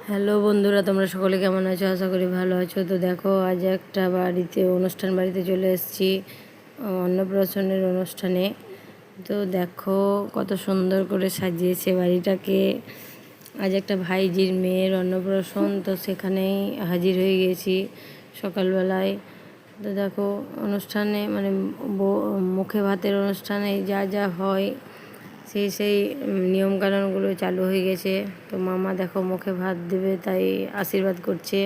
Hello বন্ধুরা, তোমরা সকলে কেমন আছো? আশা করি ভালো আছো। তো দেখো, আজ একটা বাড়িতে চলে এসেছি, অন্নপ্রাশনের অনুষ্ঠানে। তো দেখো কত সুন্দর করে সাজিয়েছে বাড়িটাকে। আজ একটা ভাইজির মেয়ের অন্নপ্রাশন, তো সেখানেই হাজির হয়ে গেছি সকালবেলায়। তো দেখো অনুষ্ঠানে মানে মুখে ভাতের অনুষ্ঠানে যা যা হয় সেই নিয়মকানুনগুলো চালু হয়ে গেছে। তো মামা দেখো মুখে ভাত দেবে, তাই আশীর্বাদ করছে।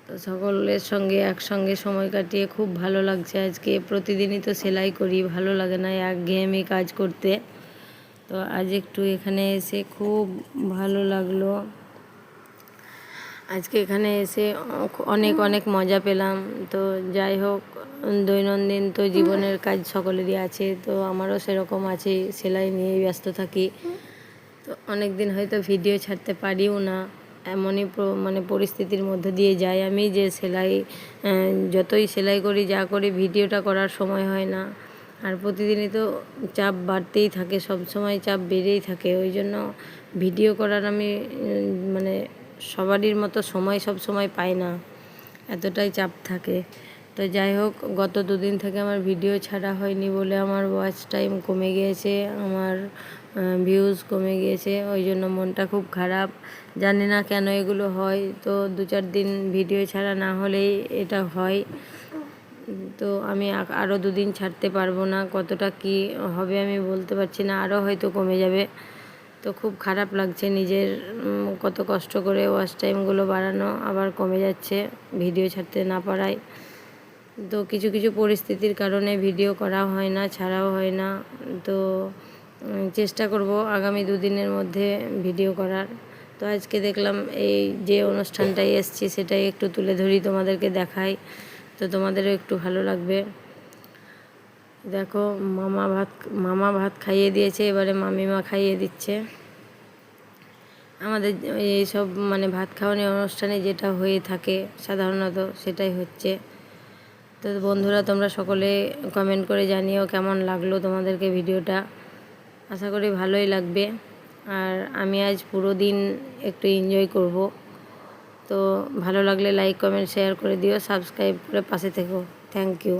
তো সকলের সঙ্গে একসঙ্গে সময় কাটিয়ে খুব ভালো লাগছে আজকে। প্রতিদিনই তো সেলাই করি, ভালো লাগে না একঘেয়েমি কাজ করতে। তো আজ একটু এখানে এসে খুব ভালো লাগলো। আজকে এখানে এসে অনেক অনেক মজা পেলাম। তো যাই হোক, দৈনন্দিন তো জীবনের কাজ সকলেরই আছে, তো আমারও সেরকম আছে, সেলাই নিয়েই ব্যস্ত থাকি। তো অনেক দিন হয়তো ভিডিও ছাড়তে পারিও না, এমনই মানে পরিস্থিতির মধ্যে দিয়ে যাই আমি, যে সেলাই যতই সেলাই করি যা করি ভিডিওটা করার সময় হয় না। আর প্রতিদিনই তো চাপ বাড়তেই থাকে, সব সময় চাপ বেড়েই থাকে। ওই জন্য ভিডিও করার আমি মানে সবারই মতো সময় সব সময় পাই না, এতটাই চাপ থাকে। তো যাই হোক, গত দুদিন থেকে আমার ভিডিও ছাড়া হয়নি বলে আমার ওয়াচ টাইম কমে গিয়েছে, আমার ভিউজ কমে গিয়েছে। ওই জন্য মনটা খুব খারাপ, জানি না কেন এগুলো হয়। তো 2-4 দিন ভিডিও ছাড়া না হলেই এটা হয়। তো আমি আরও 2 দিন ছাড়তে পারবো না, কতটা কি হবে আমি বলতে পারছি না, আরও হয়তো কমে যাবে। তো খুব খারাপ লাগছে, নিজের কত কষ্ট করে ওয়াচ টাইমগুলো বাড়ানো আবার কমে যাচ্ছে ভিডিও ছাড়তে না পারায়। তো কিছু কিছু পরিস্থিতির কারণে ভিডিও করা হয় না, ছাড়াও হয় না। তো চেষ্টা করব আগামী 2 দিনের মধ্যে ভিডিও করার। তো আজকে দেখলাম এই যে অনুষ্ঠানটায় এসেছি সেটাই একটু তুলে ধরি, তোমাদেরকে দেখাই, তো তোমাদেরও একটু ভালো লাগবে। দেখো, মামা ভাত খাইয়ে দিয়েছে, এবারে মামিমা খাইয়ে দিচ্ছে। আমাদের এইসব মানে ভাত খাওয়ানোর অনুষ্ঠানে যেটা হয়ে থাকে সাধারণত সেটাই হচ্ছে। তো বন্ধুরা, তোমরা সকলে কমেন্ট করে জানিও কেমন লাগলো তোমাদেরকে ভিডিওটা। আশা করি ভালোই লাগবে। আর আমি আজ পুরো দিন একটু এনজয় করব। তো ভালো লাগলে লাইক কমেন্ট শেয়ার করে দিও, সাবস্ক্রাইব করে পাশে থেকো। Thank you.